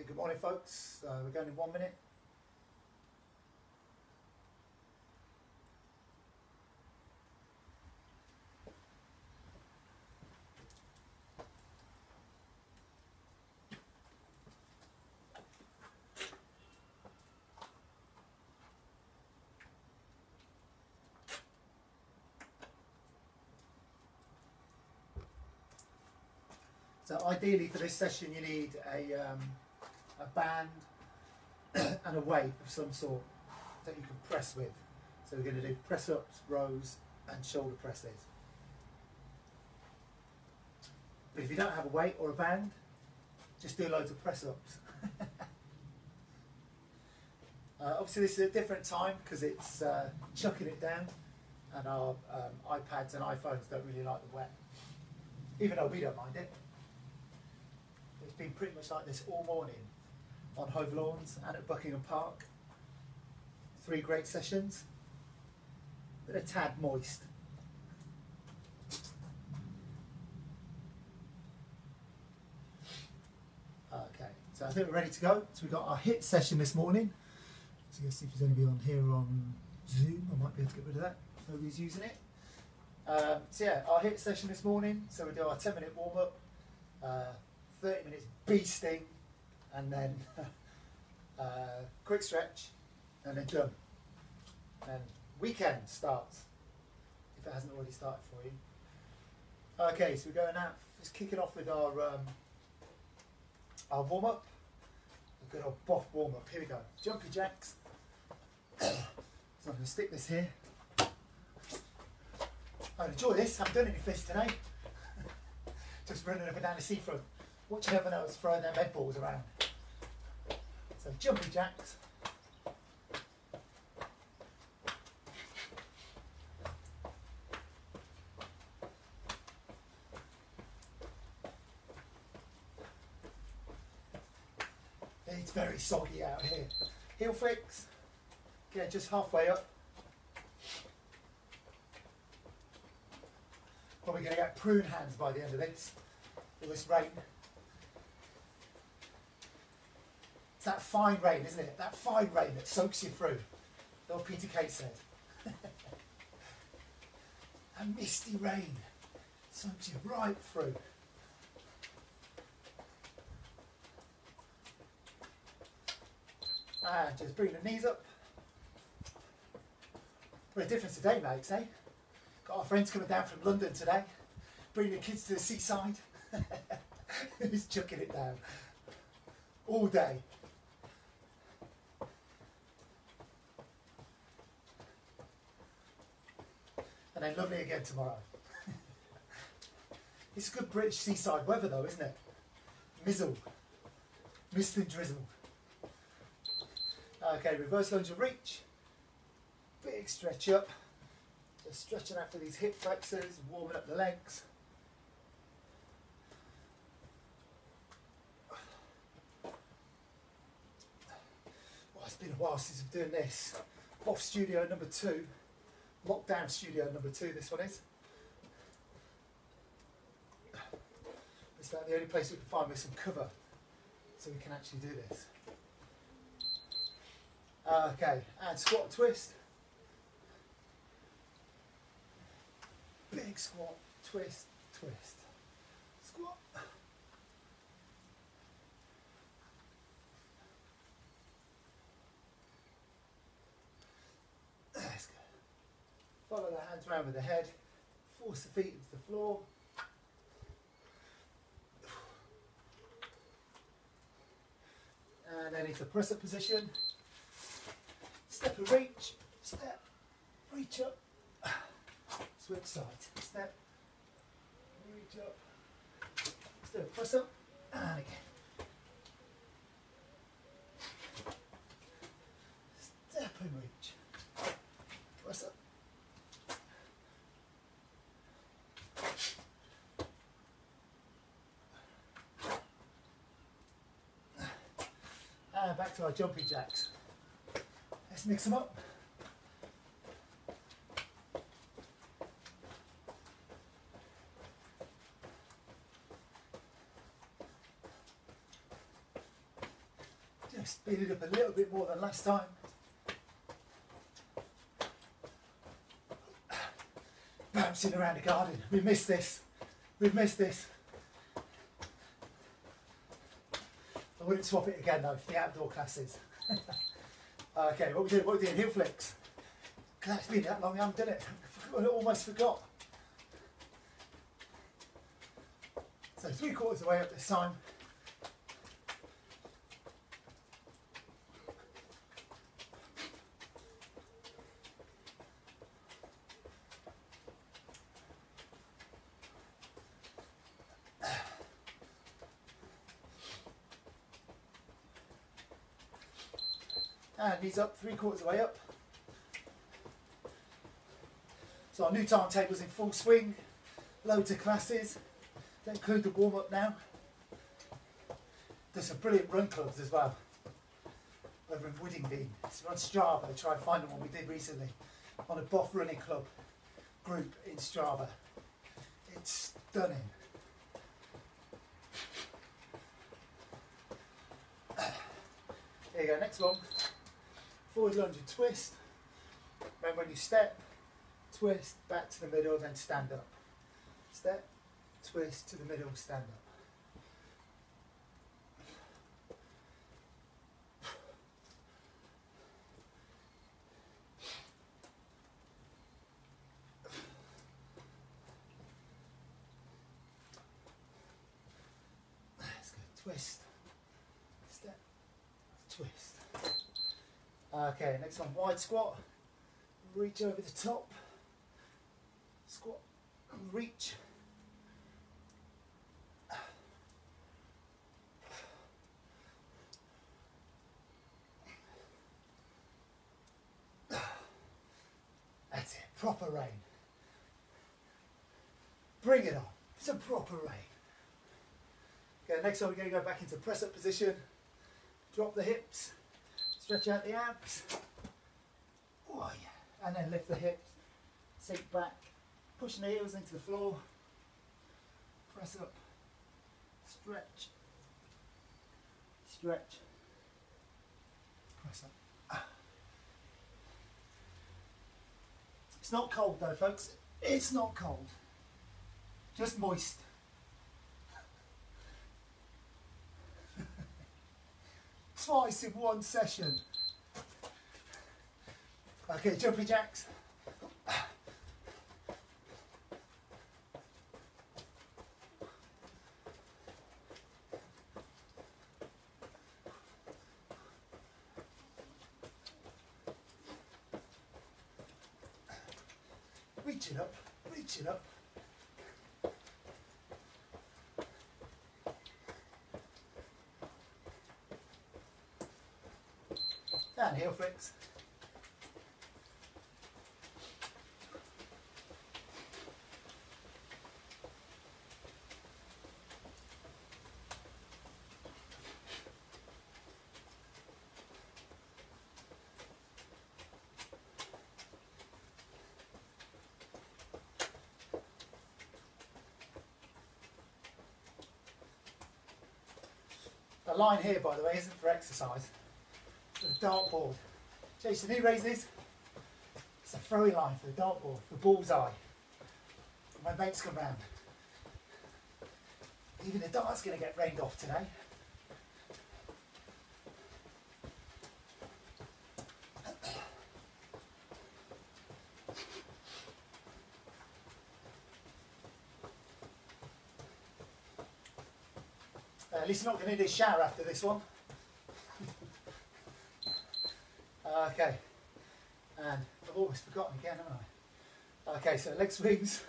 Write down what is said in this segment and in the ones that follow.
Hey, good morning folks, we're going in 1 minute. So ideally for this session you need a band and a weight of some sort that you can press with. So we're going to do press ups, rows and shoulder presses. But if you don't have a weight or a band, just do loads of press ups. Obviously this is a different time because it's chucking it down and our iPads and iPhones don't really like the wet, even though we don't mind it. It's been pretty much like this all morning on Hove Lawns and at Buckingham Park. 3 great sessions, but a tad moist. Okay, so I think we're ready to go. So we've got our HIIT session this morning. So let's see if there's anybody on here on Zoom. I might be able to get rid of that if nobody's using it. So yeah, our HIIT session this morning. So we do our 10-minute warm-up, 30 minutes beasting, and then quick stretch, and then jump. And weekend starts, if it hasn't already started for you. Okay, so we're going out, just kicking off with our warm-up. A good old boff warm-up. Here we go. Jumpy jacks. So I'm going to stick this here. I enjoy this. Haven't done any fists today. Just running up and down the seafront. Watching everyone else throwing their med balls around. So jumpy jacks. It's very soggy out here. Heel flicks. Get just halfway up. Probably going to get prune hands by the end of this. All this rain. It's that fine rain, isn't it? That fine rain that soaks you through. Little Peter Kate said. A misty rain soaks you right through. And just bring the knees up. What a difference today makes, eh? Got our friends coming down from London today. Bringing the kids to the seaside. He's chucking it down. All day. And then lovely again tomorrow. It's good British seaside weather though, isn't it? Mizzle. Mist and drizzle. Okay, reverse lunge and reach. Big stretch up. Just stretching out for these hip flexors, warming up the legs. Well, it's been a while since I'm doing this. Off studio number 2. Lockdown studio number 2, this one is. It's about the only place we can find with some cover so we can actually do this. Okay, and squat twist. Big squat, twist, twist. Squat. That's good. Follow the hands around with the head. Force the feet into the floor. And then into press up position. Step and reach. Step. Reach up. Switch sides. Step. Reach up. Step. Press up. And again. Step and reach. Press up. And back to our jumpy jacks. Let's mix them up. Speed it up a little bit more than last time. Bouncing around the garden. We missed this. We've missed this. I wouldn't swap it again though for the outdoor classes. Okay, what we're doing, heel flicks. God, it's been that long, I haven't done it. I almost forgot. So 3/4 of the way up this time. And knees up, 3/4 of the way up. So our new timetable's in full swing. Loads of classes. Don't include the warm-up now. There's some brilliant run clubs as well. Over in Woodingdean. It's on Strava. Try and find the one we did recently. On a Boff running club group in Strava. It's stunning. Here you go, next one. Forward lunge and twist. Remember when you step, twist, back to the middle, then stand up. Step, twist to the middle, stand up. That's good. Twist, step, twist. Okay, next one, wide squat. Reach over the top. Squat, reach. That's it, proper rain. Bring it on, it's a proper rain. Okay, next one we're going to go back into press up position. Drop the hips, stretch out the abs. Oh yeah, and then lift the hips, sink back, push the heels into the floor, press up, stretch, stretch, press up. It's not cold though, folks. It's not cold. Just moist. Twice in one session. Okay, jumping jacks. Reach it up, reach it up. And heel flicks. The line here, by the way, isn't for exercise. It's a dartboard. Jason, who raises? It's a throwing line for the dartboard, for bullseye. When my mates come round. Even the dart's going to get rained off today. At least you're not going to need a shower after this one. Okay, and I've almost forgotten again, haven't I? Okay, so leg swings.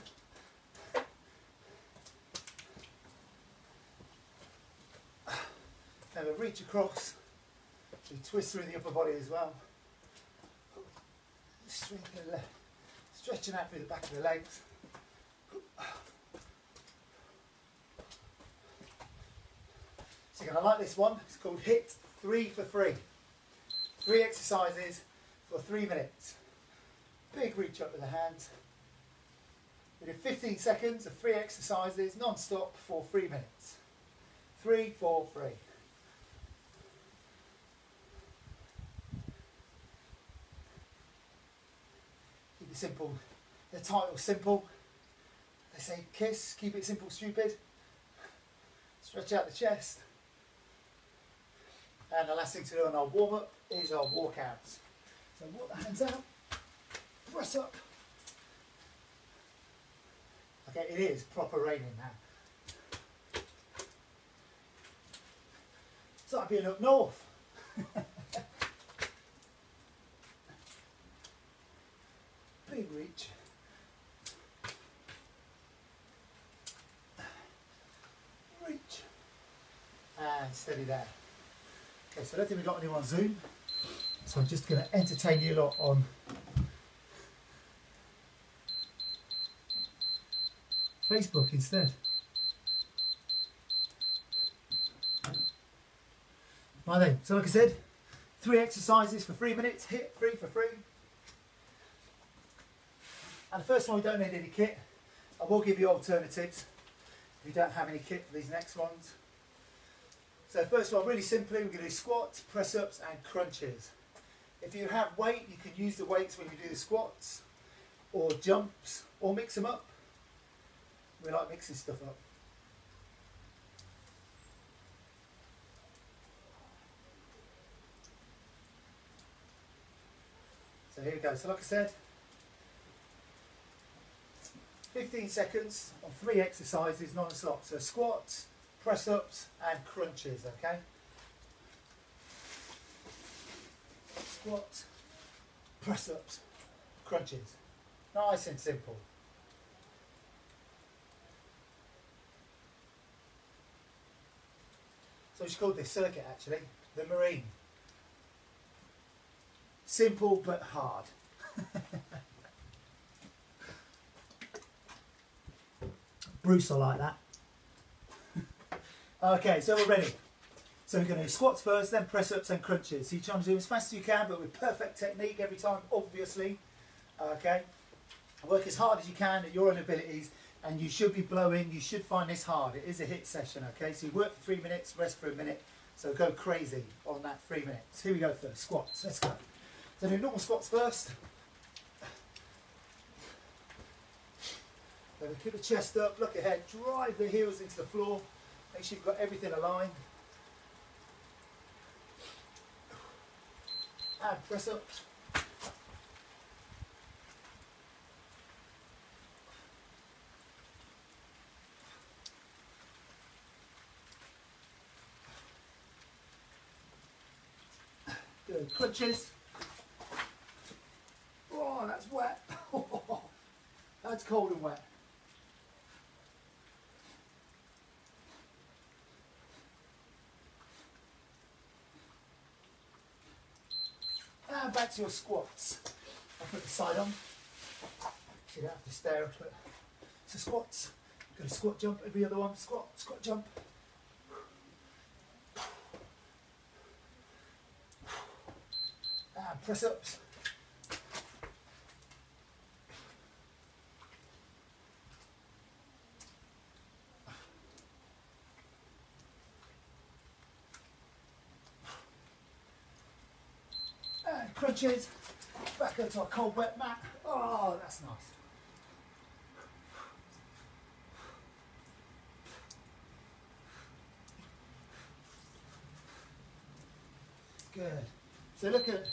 Then we'll reach across, so we twist through the upper body as well. Stretching out through the back of the legs. So you're going to like this one. It's called Hiit 3 for 3. 3 exercises for 3 minutes. Big reach up with the hands. We did 15 seconds of 3 exercises non-stop for 3 minutes. 3, 4, 3. it simple. The title's simple. They say KISS, keep it simple, stupid. Stretch out the chest. And the last thing to do on our warm-up is our walkouts. So walk the hands out, press up. Okay, it is proper raining now. It's like being up north. Big reach. Reach. And steady there. Okay, so I don't think we've got anyone on Zoom. So I'm just going to entertain you lot on Facebook instead. Right then, so like I said, 3 exercises for 3 minutes, HIIT free for free. And the first one, we don't need any kit. I will give you alternatives if you don't have any kit for these next ones. So first one, really simply, we're going to do squats, press-ups and crunches. If you have weight, you can use the weights when you do the squats, or jumps, or mix them up. We like mixing stuff up. So here we go. So like I said, 15 seconds on 3 exercises non-stop. So squats, press-ups and crunches, okay? Squats, press-ups, crunches. Nice and simple. So she called this circuit actually, the Marine. Simple but hard. Bruce will like that. Okay, so we're ready. So we're going to do squats first, then press-ups and crunches. So you're trying to do as fast as you can, but with perfect technique every time, obviously. Okay. Work as hard as you can at your own abilities, and you should be blowing. You should find this hard. It is a HIIT session, okay? So you work for 3 minutes, rest for a minute. So go crazy on that 3 minutes. Here we go first, squats. Let's go. So do normal squats first. Then we keep the chest up, look ahead, drive the heels into the floor. Make sure you've got everything aligned. And press up. Good. Crunches. Oh, that's wet. That's cold and wet. And back to your squats. I'll put the side on. You don't have to stare at it. So squats. Go squat jump, every other one. Squat, squat jump. And press ups. And crunches. Back onto our cold wet mat. Oh, that's nice. Good. So look at it.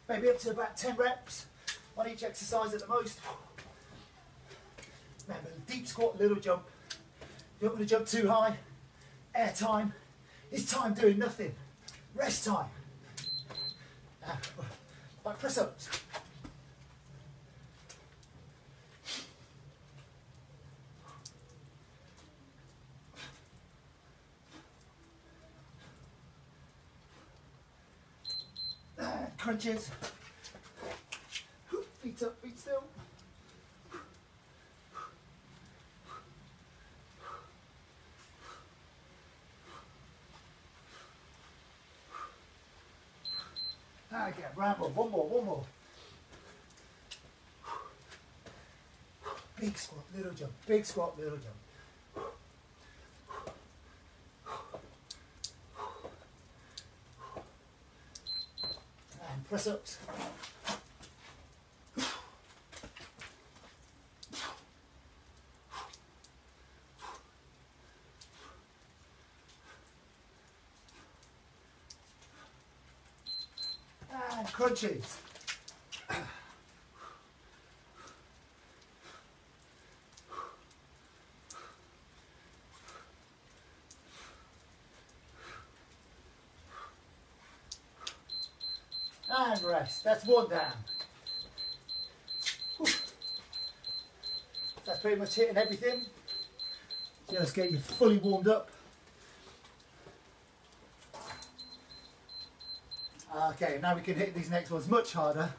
Maybe up to about 10 reps on each exercise at the most. Remember, deep squat, little jump. You don't want to jump too high. Air time. It's time doing nothing. Rest time. Like press ups. Crunches. Feet up, feet still. Again, ramble, one more. Big squat, little jump, big squat, little jump. And press ups. And crunches. And rest. That's one down. Whew. That's pretty much hitting everything. Just get you fully warmed up. Okay, now we can hit these next ones much harder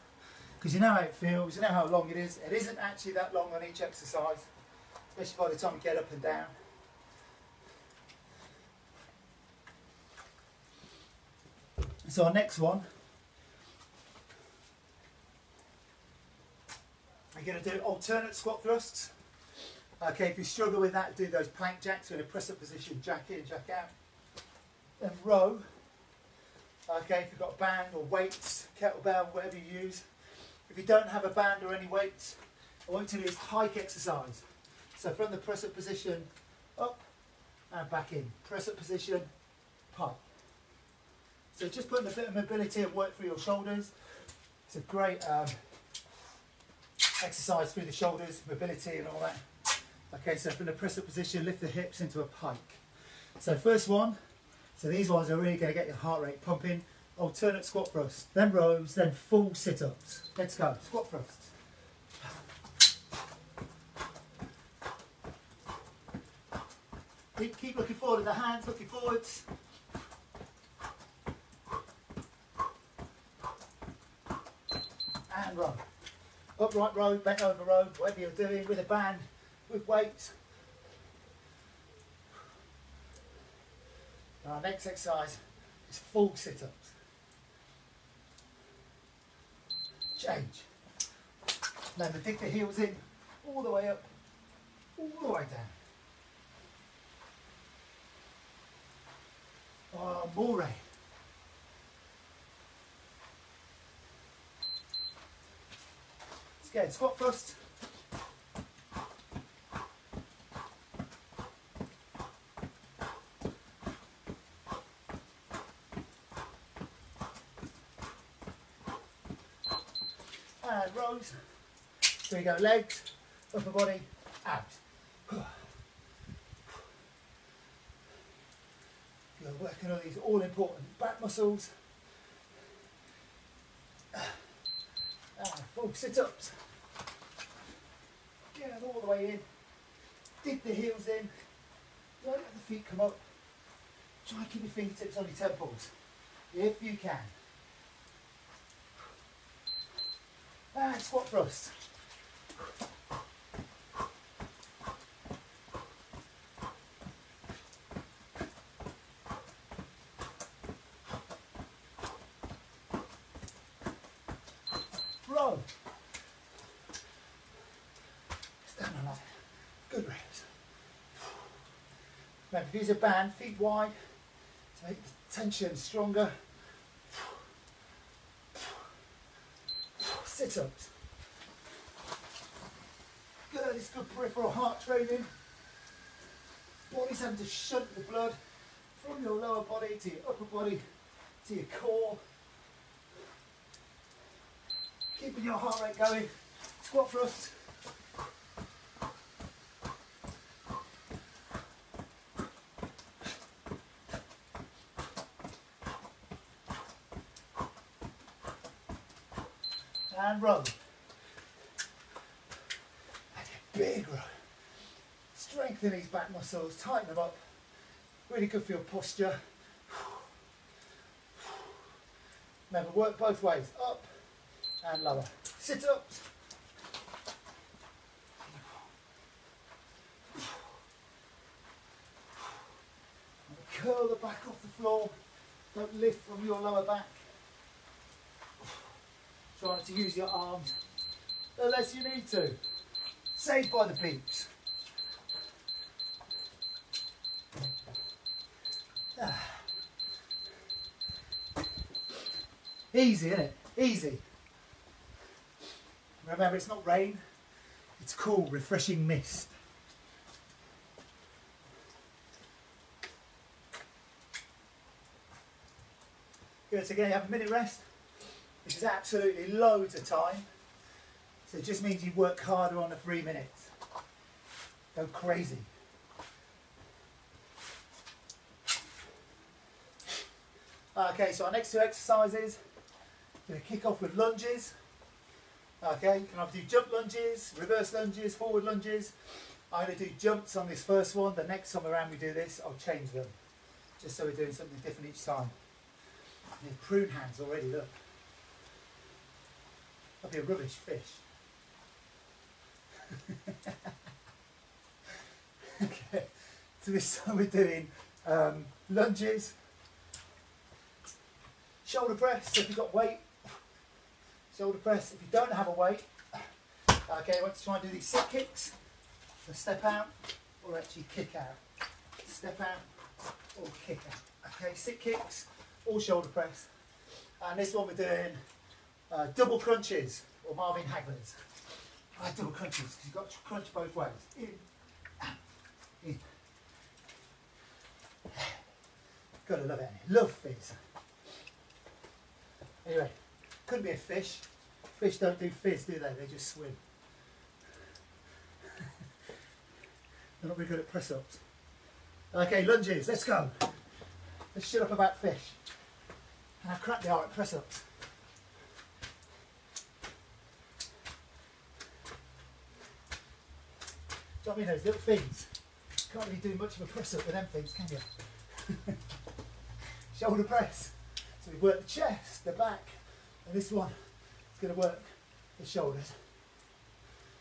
because you know how it feels, you know how long it is. It isn't actually that long on each exercise, especially by the time you get up and down. So our next one, we're going to do alternate squat thrusts. Okay, if you struggle with that, do those plank jacks in a press-up position, jack in, jack out. Then row. Okay, if you've got a band or weights, kettlebell, whatever you use. If you don't have a band or any weights, I want you to do this pike exercise. So from the press-up position, up and back in. Press-up position, pike. So just putting a bit of mobility and work through your shoulders. It's a great exercise through the shoulders, mobility and all that. Okay, so from the press-up position, lift the hips into a pike. So first one, so these ones are really going to get your heart rate pumping. Alternate squat thrusts, then rows, then full sit-ups. Let's go, squat thrusts. Keep looking forward with the hands, looking forwards. And row. Upright row, bent over row, whatever you're doing, with a band, with weights. Our next exercise is full sit-ups. Change. Remember, dig the heels in, all the way up, all the way down. Oh, more. Let's get squat thrust. And rows. So we go legs, upper body, abs. You're working on these all important back muscles. And full sit-ups. Get them all the way in. Dig the heels in. Don't let the feet come up. Try and keep your fingertips on your temples, if you can. And squat thrust. Row. Stand on that. Good reps. Remember, use a band, feet wide, to make the tension stronger. Sit-ups. Good, it's good peripheral heart training. Body's having to shunt the blood from your lower body to your upper body to your core. Keeping your heart rate going. Squat thrust. And row. And a big row. Strengthen these back muscles, tighten them up. Really good for your posture. Remember, work both ways, up and lower. Sit-ups. Curl the back off the floor. Don't lift from your lower back. Try not to use your arms unless you need to. Saved by the beeps. Easy, isn't it? Easy. Remember, it's not rain, it's cool, refreshing mist. Good, so again, have a minute rest. which is absolutely loads of time. So it just means you work harder on the 3 minutes. Go crazy. Okay, so our next two exercises, we're going to kick off with lunges. Okay, you can either do jump lunges, reverse lunges, forward lunges. I'm going to do jumps on this first one. The next time around we do this, I'll change them. Just so we're doing something different each time. Prune hands already, look. That'd be a rubbish fish. Okay, so this time we're doing lunges, shoulder press. So if you've got weight, shoulder press. If you don't have a weight, okay, I want to try and do these sit kicks. So step out or actually kick out. Step out or kick out. Okay, sit kicks or shoulder press. And this one we're doing double crunches or Marvin Hagler's. Double crunches because you've got to crunch both ways. In, out, in. Gotta love it. Love fizz. Anyway, couldn't be a fish. Fish don't do fizz, do they? They just swim. They're not very good at press-ups. Okay, lunges, let's go. Let's shut up about fish. And how crap they are at press-ups. Do you know what I mean? Those little things. Can't really do much of a press-up with them things, can you? Shoulder press. So we work the chest, the back, and this one is going to work the shoulders.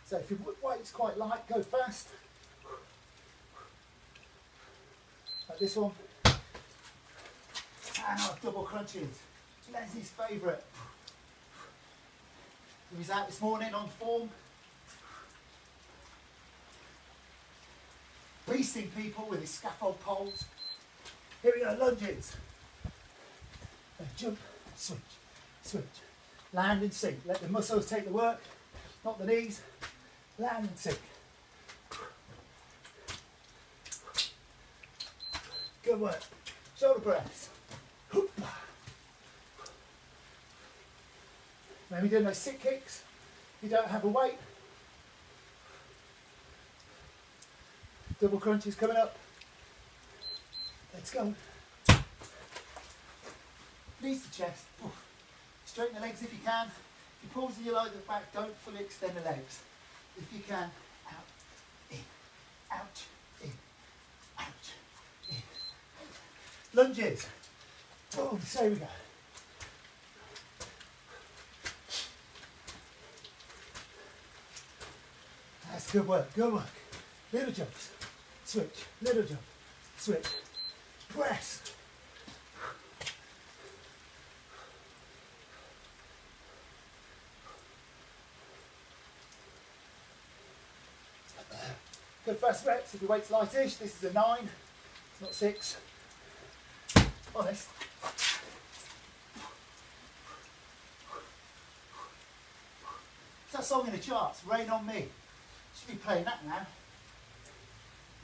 So if your weight's quite light, go fast. Like this one. And our double crunches. Leslie's favourite. He was out this morning on form. Beasting people with his scaffold poles. Here we go, lunges. Jump, switch, switch. Land and sink. Let the muscles take the work, not the knees. Land and sink. Good work. Shoulder press. Maybe doing those sit kicks. If you don't have a weight. Double crunches coming up. Let's go. Knees to chest. Straighten the legs if you can. If you pause in your lower back, don't fully extend the legs. If you can, out, in, out, in, out, in. Lunges. Boom, so we go. That's good work, good work. Little jumps, switch, little jump, switch, press. Good first reps if your weight's lightish. This is a 9, it's not 6. Honest. It's that song in the charts, Rain on Me. Should be playing that now.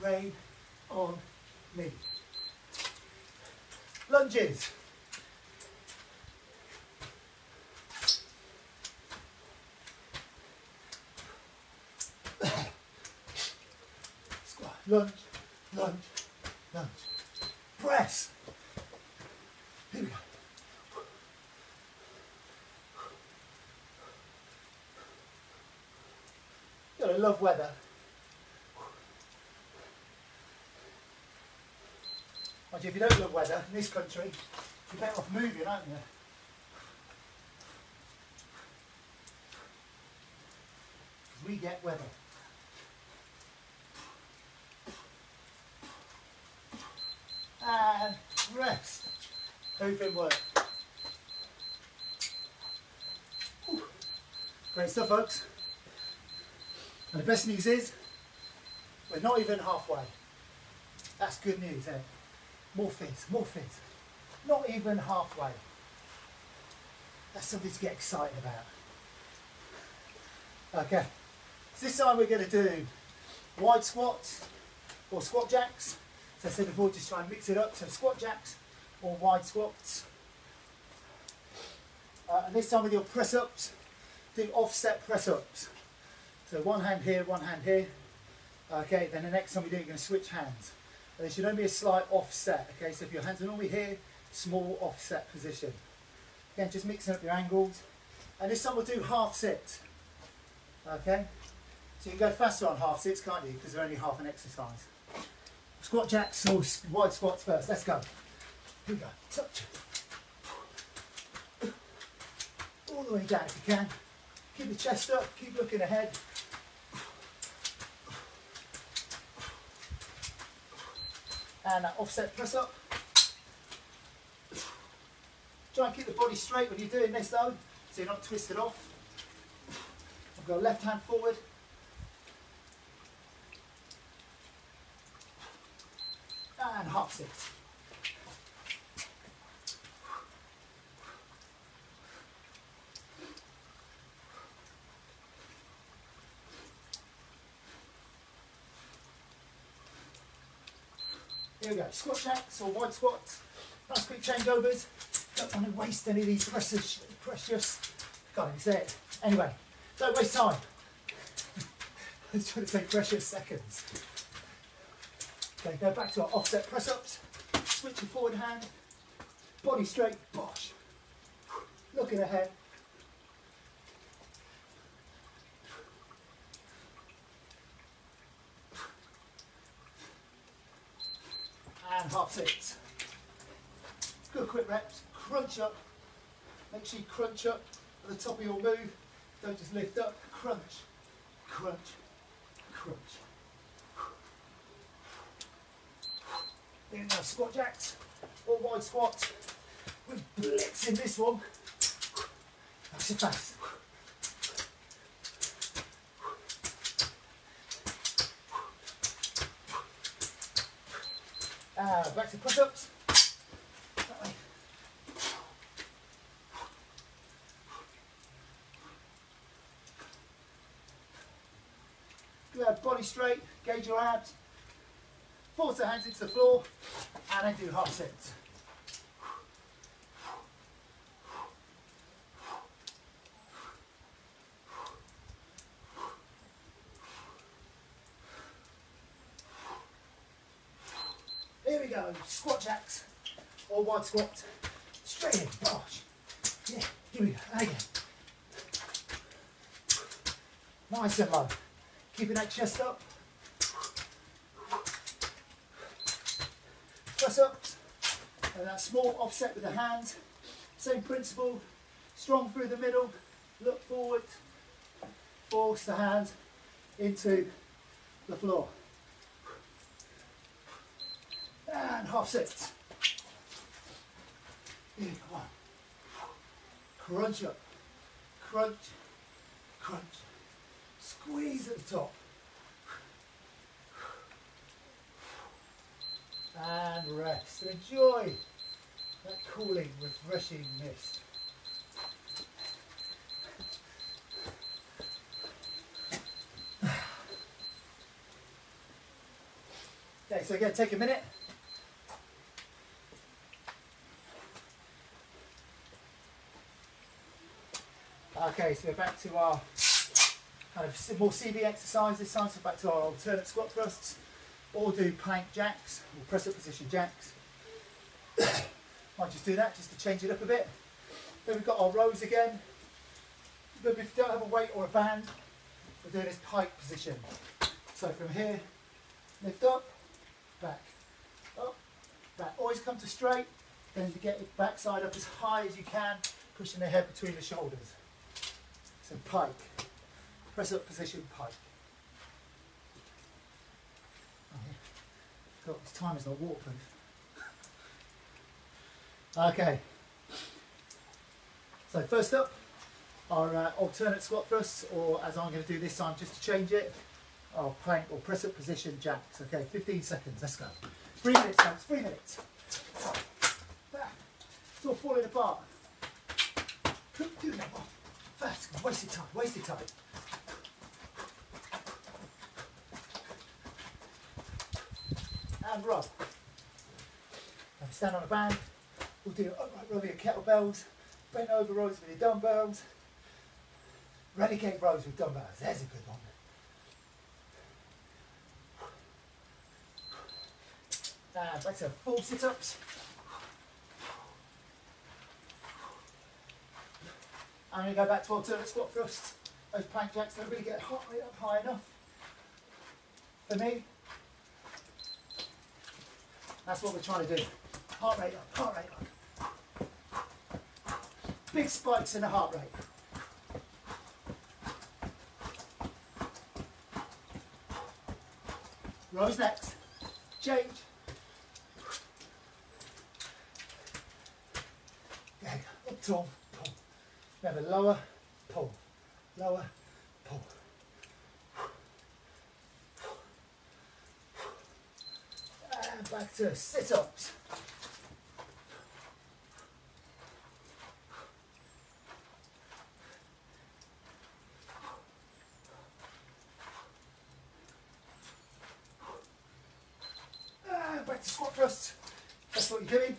Rain on me. Lunges. Squat. Lunge, lunge, lunge. Press. Here we go. I love weather. Mind you, if you don't love weather in this country, you're better off moving, aren't you? Because we get weather. And rest. Open work. Whew. Great stuff, folks. And the best news is, we're not even halfway. That's good news, eh? More fizz, more fizz. Not even halfway. That's something to get excited about. Okay, so this time we're going to do wide squats or squat jacks. So I said before, just try and mix it up. So squat jacks or wide squats. And this time with your press ups, do offset press ups. So one hand here, one hand here. Okay, then the next time you do it, you're going to switch hands. And there should only be a slight offset. Okay, so if your hands are normally here, small offset position. Again, just mixing up your angles. And this time we'll do half sits. Okay, so you can go faster on half sits, can't you? Because they're only half an exercise. Squat jacks or wide squats first. Let's go. Here we go. Touch. All the way down if you can. Keep the chest up, keep looking ahead. And that offset press up. Try and keep the body straight when you're doing this though, so you're not twisted off. I've got left hand forward. And half sits. Here we go, squat jacks or wide squats. Nice quick changeovers. Don't want to waste any of these precious, can't even say it. Anyway, don't waste time. I was trying to say precious seconds. Okay, go back to our offset press ups. Switch your forward hand. Body straight, bosh. Looking ahead. And half sits. Good quick reps. Crunch up. Make sure you crunch up at the top of your move. Don't just lift up. Crunch, crunch, crunch. Here we go, squat jacks or wide squats. We're blitzing this one. Nice and fast. Back to push-ups. That way. Good, body straight, gauge your abs. Force the hands into the floor and then do half sets. Here we go, squat jacks or wide squat. Straight in, bosh. Yeah, here we go, and again. Nice and low. Keeping that chest up. Press ups. And that small offset with the hands. Same principle. Strong through the middle. Look forward. Force the hands into the floor. And half sits. Here, come on. Crunch up. Crunch. Crunch. Squeeze at the top. And rest. Enjoy that cooling, refreshing mist. Okay, so again, take a minute. Okay, so we're back to our kind of more CV exercise this time, so back to our alternate squat thrusts, or do plank jacks, or press up position jacks. Might just do that, just to change it up a bit. Then we've got our rows again. But if you don't have a weight or a band, we're doing this pike position. So from here, lift up, back, always come to straight, then to get your backside up as high as you can, pushing the head between the shoulders. So pike, press up position, pike. Oh, yeah. God, this time is not waterproof. Okay. So first up, our alternate squat thrusts, or as I'm going to do this time, just to change it, our plank or press up position jacks. Okay, 15 seconds. Let's go. 3 minutes, folks. 3 minutes. It's all falling apart. Do that one. Fast. Wasted time. Wasted time. And rub. Now stand on a band. We'll do upright rub your kettlebells. Bent over rows with your dumbbells. Renegade rows with dumbbells. There's a good one. And back to full sit-ups. I'm going to go back to alternate squat thrusts. Those plank jacks don't really get heart rate up high enough for me. That's what we're trying to do. Heart rate up, heart rate up. Big spikes in the heart rate. Rows next. Change. There you go. Up tall, pull. Remember, lower, pull. Lower, pull. And back to sit-ups. And back to squat thrusts. That's what you're doing.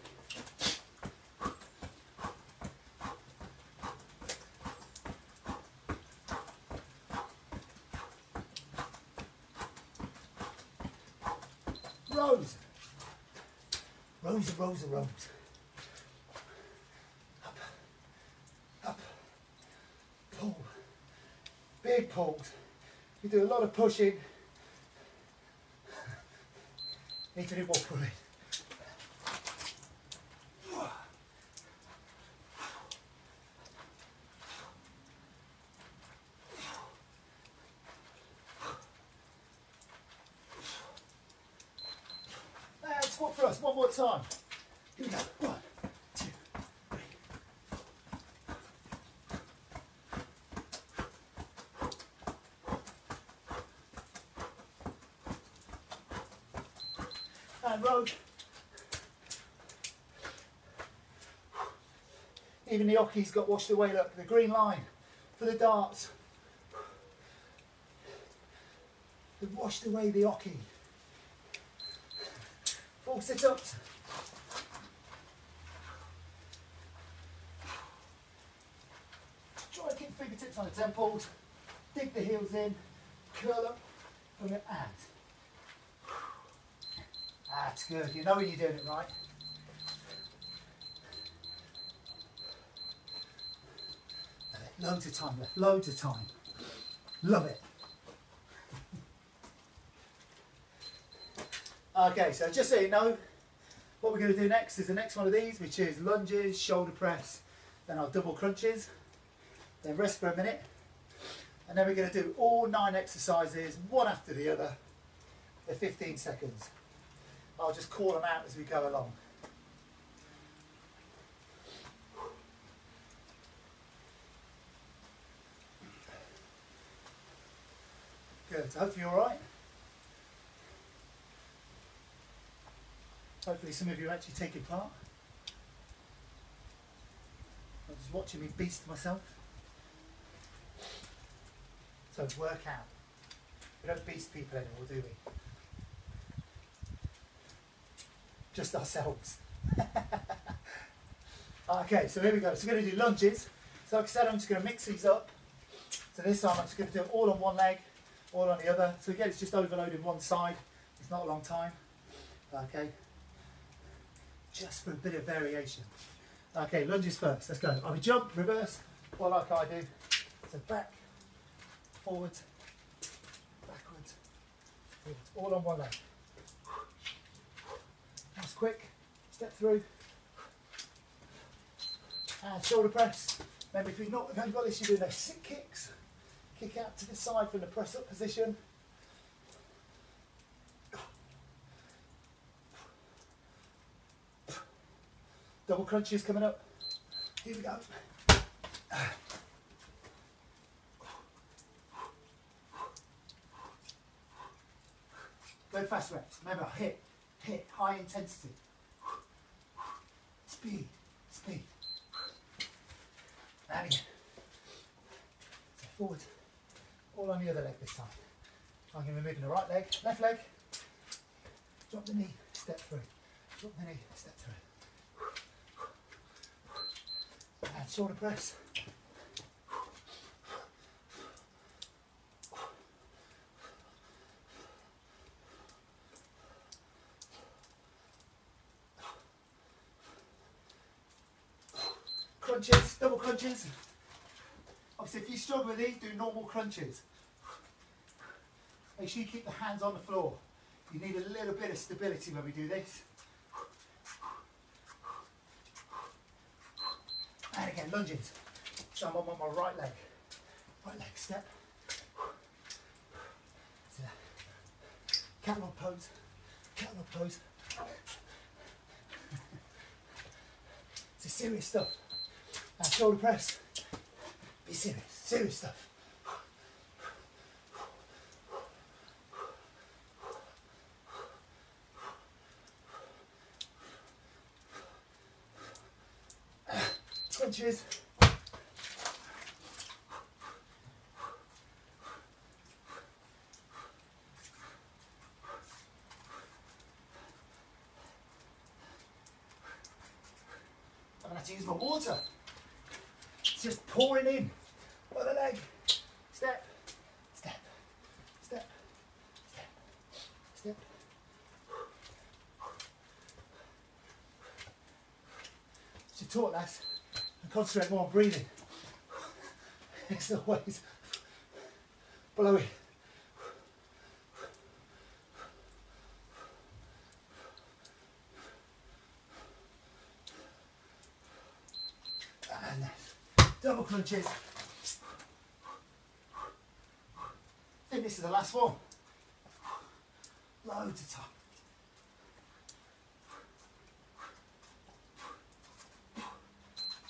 Rows. Rows and rows and rows. Up. Up. Pull. Big pulls. You do a lot of pushing. Need to do more pulling. Squat for us, one more time. Here we go. 1, 2, 3. And row. Even the oki's got washed away. Look, the green line for the darts. They've washed away the oki. Full sit-ups. Try to keep fingertips on the temples. Dig the heels in. Curl up from your abs. That's good. You know when you're doing it right. Loads of time left. Loads of time. Love it. Okay, so just so you know, what we're going to do next is the next one of these, which is lunges, shoulder press, then our double crunches, then rest for a minute, and then we're going to do all 9 exercises, one after the other, for 15 seconds. I'll just call them out as we go along. Good, so hopefully you're all right. Hopefully some of you are actually taking part. I'm just watching me beast myself. So it's work out. We don't beast people anymore, do we? Just ourselves. Okay, so here we go. So we're going to do lunges. So like I said, I'm just going to mix these up. So this time I'm just going to do it all on one leg, all on the other. So again, it's just overloading one side. It's not a long time. Okay. Just for a bit of variation. Okay, lunges first. Let's go. I'll be jump, reverse, or like I do. So back, forwards, backwards, forwards. All on one leg. That's quick. Step through. And shoulder press. Remember, if you've not got this, you're doing those sit kicks. Kick out to the side from the press up position. Double crunches coming up. Here we go. Go fast reps. Remember, hit, high intensity. Speed, speed. And again. So forward. All on the other leg this time. I'm going to be moving the right leg, left leg. Drop the knee, step through. Drop the knee, step through. And And shoulder press. Crunches, double crunches. Obviously, if you struggle with these, do normal crunches. Make sure you keep the hands on the floor. You need a little bit of stability when we do this. And again, lunges. So I'm on my right leg. Right leg, step. Catwalk pose. Catwalk pose. It's serious stuff. Now shoulder press. Be serious. Serious stuff. Crunches. I'm going to have to use my water. It's just pouring in. Other leg. Step. Step. Step. Step. Step. Should talk less and concentrate more on breathing. It's always blowing. And double crunches. I think this is the last one. Loads of time.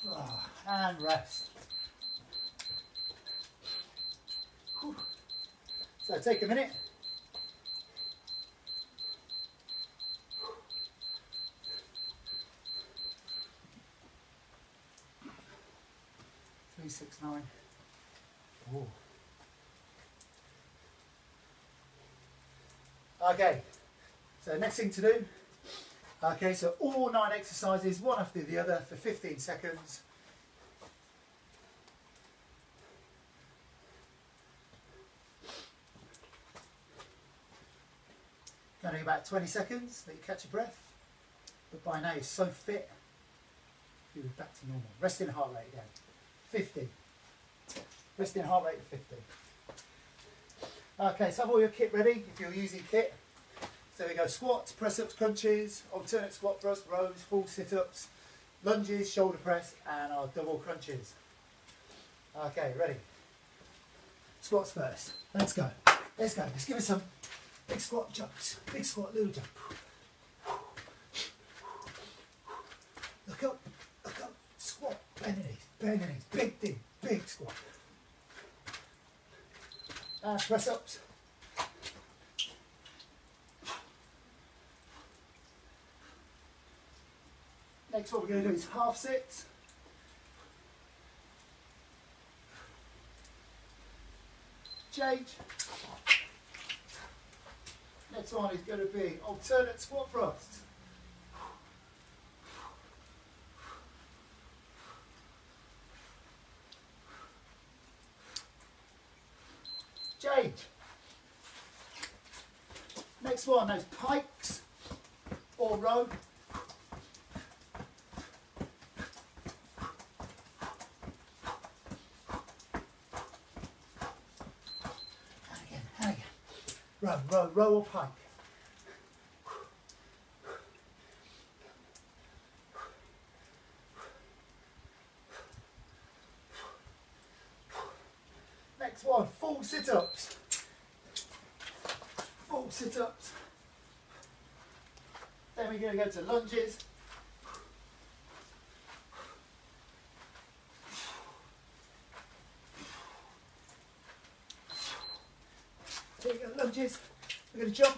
Oh, and rest. Whew. So take a minute. Three, 6, 9. Ooh. Okay, so next thing to do. Okay, so all 9 exercises, one after the other for 15 seconds. Only about 20 seconds, let you catch your breath. But by now you're so fit, you're back to normal. Resting heart rate again, 50. Resting heart rate 50. Okay, so have all your kit ready if you're using kit. So we go squats, press-ups, crunches, alternate squat thrust, rows, full sit-ups, lunges, shoulder press, and our double crunches. Okay, ready? Squats first. Let's go. Let's go. Let's give us some big squat jumps. Big squat, little jump. Look up, squat, bend the knees, big thing, big squat. And press-ups. Next what we're going to do is half sits. Change. Next one is going to be alternate squat thrusts. Change. Next one, those pikes or row. And again. Row or pike. Next one, full sit-ups. Full sit-ups. Then we're going to go to lunges. There you go, lunges. We're going to jump.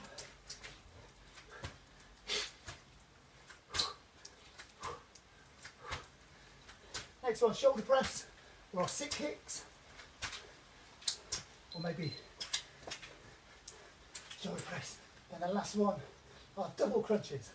Next one, shoulder press, or our sit kicks. Or maybe shoulder press. And the last one, our double crunches.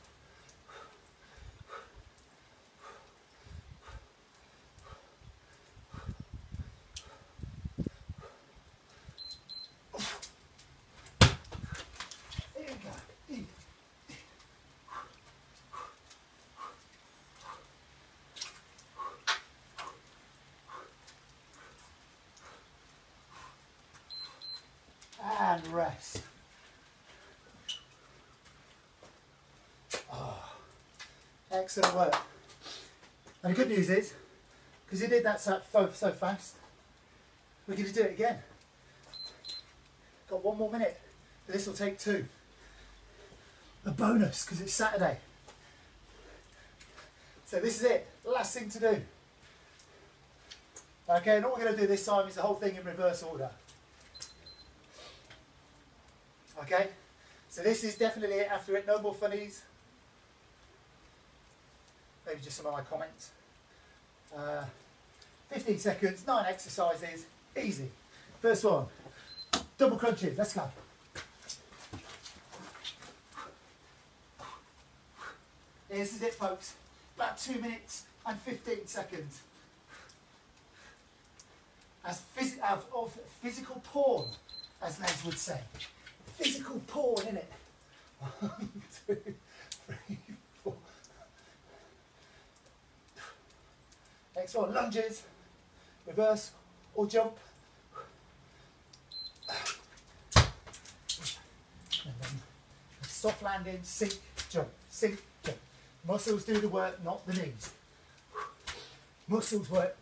rest. Oh, excellent work. And the good news is, because you did that so fast, we're going to do it again. Got 1 more minute. This will take 2. A bonus, because it's Saturday. So this is it. Last thing to do. Okay, and all we're going to do this time is the whole thing in reverse order. Okay, so this is definitely it. After it, no more funnies. Maybe just some of my comments. 15 seconds, 9 exercises, easy. First one, double crunches, let's go. This is it, folks. About 2 minutes and 15 seconds. Out of physical porn, as Les would say. Physical porn, innit? 1, 2, 3, 4. Next one, lunges, reverse or jump. And then soft landing, sink, jump, sink, jump. Muscles do the work, not the knees. Muscles work.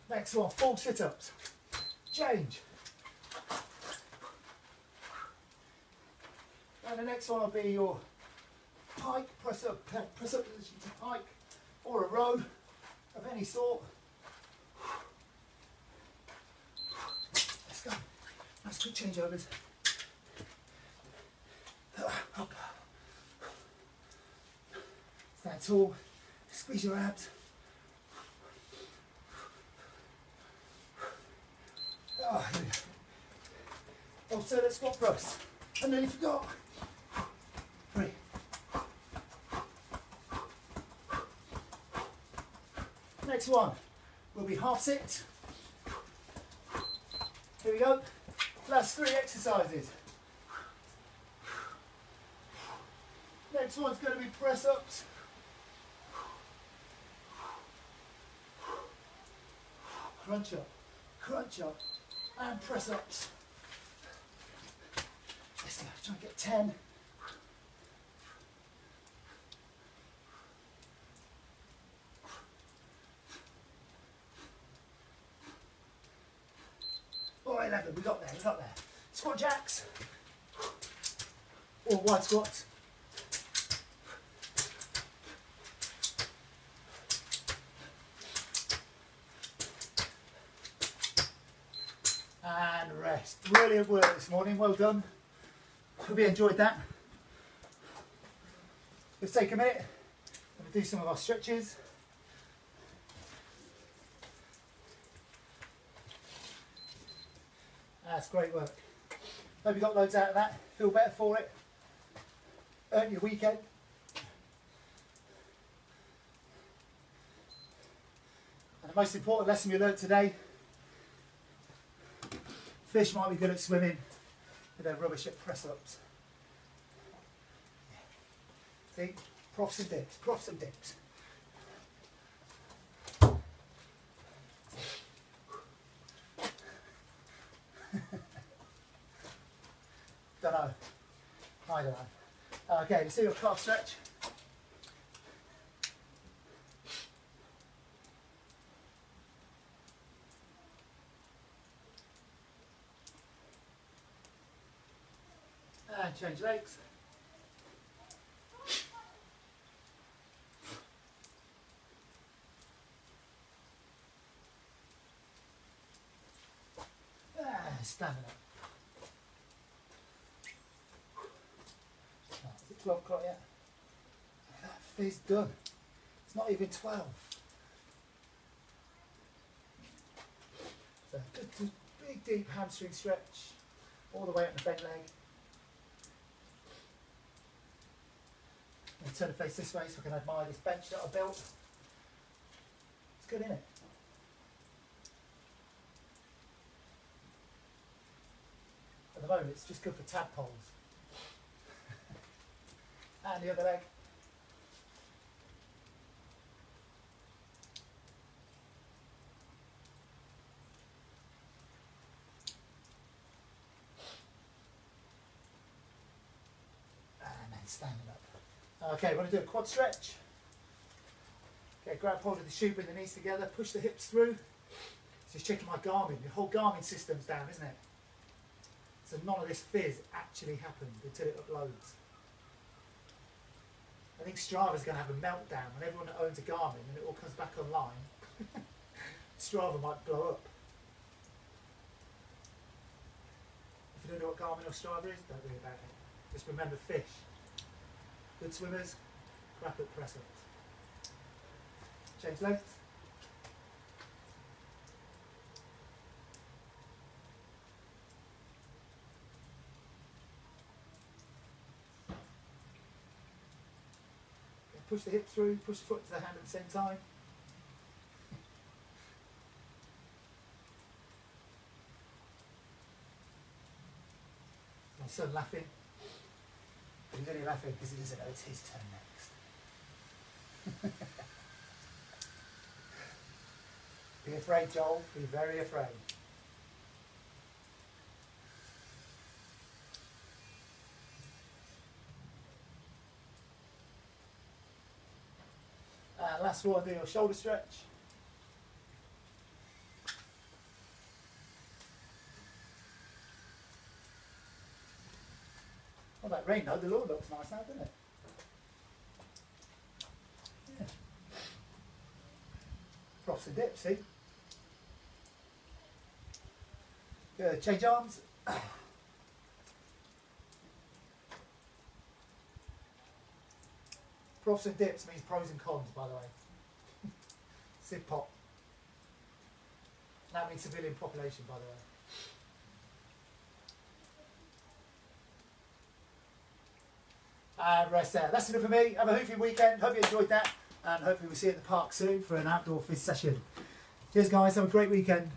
Next one, full sit-ups. Change. And the next one will be your pike, press up position to pike, or a row of any sort. Let's go. Nice quick changeovers. Up. Stand tall. Squeeze your abs. Oh, here we go. Alternate squat thrust. I nearly forgot. 3. Next one will be half sit. Here we go. Last 3 exercises. Next one's going to be press ups. Crunch up, and press ups. Let's go, try and get 10. Or 11, we got there. Squat jacks, or wide squats. And rest. Brilliant work this morning, well done. Hope you enjoyed that. Let's take a minute and do some of our stretches. That's great work. Hope you got loads out of that. Feel better for it. Earn your weekend. And the most important lesson we learned today: fish might be good at swimming, but they're rubbish at press-ups. See? Profs and dips, profs and dips. Don't know. I don't know. Okay, let's do your calf stretch. And change legs. Standing up. Oh, is it 12 o'clock yet? That fizz done. It's not even 12. So just big deep hamstring stretch all the way up the bent leg. And turn the face this way so I can admire this bench that I built. It's good, isn't it? At the moment it's just good for tadpoles. And the other leg. standing up. Okay, we're going to do a quad stretch. Okay, grab hold of the shoe, bring the knees together, push the hips through. Just checking my Garmin. The whole Garmin system's down, isn't it? So none of this fizz actually happened until it uploads. I think Strava's going to have a meltdown when everyone that owns a Garmin and it all comes back online. Strava might blow up. If you don't know what Garmin or Strava is, don't worry about it. Just remember fish. Good swimmers, crap at press ups. Change legs. Push the hip through, push the foot to the hand at the same time. My son laughing. He's only laughing because he doesn't know it's his turn next. Be afraid, Joel. Be very afraid. Last one, do your shoulder stretch. Well, that rain, though, the lawn looks nice now, doesn't it? Yeah. Props and dips, see? Good, change arms. Profs and dips means pros and cons, by the way. Civ pop. That means civilian population, by the way. And rest there. That's enough for me. Have a hoofy weekend. Hope you enjoyed that. And hopefully we'll see you at the park soon for an outdoor fizz session. Cheers, guys. Have a great weekend.